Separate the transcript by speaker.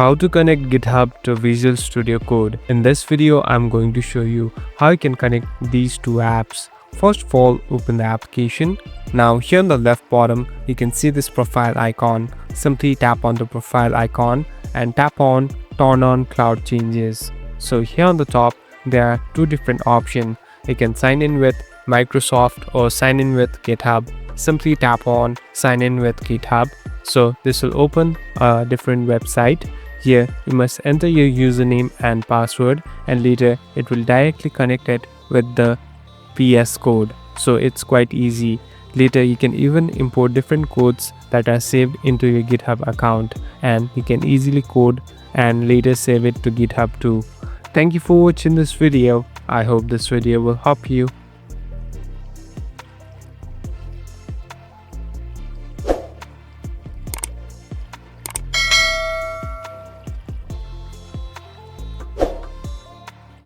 Speaker 1: How to connect GitHub to Visual Studio Code. In this video, I'm going to show you how you can connect these two apps. First of all, open the application. Now here on the left bottom, you can see this profile icon. Simply tap on the profile icon and tap on Turn on Cloud Changes. So here on the top, there are two different options. You can sign in with Microsoft or sign in with GitHub. Simply tap on Sign in with GitHub. So this will open a different website. Here you must enter your username and password, and later it will directly connect it with the VS Code. So it's quite easy. Later you can even import different codes that are saved into your GitHub account, and you can easily code and later save it to GitHub too. Thank you for watching this video. I hope this video will help you.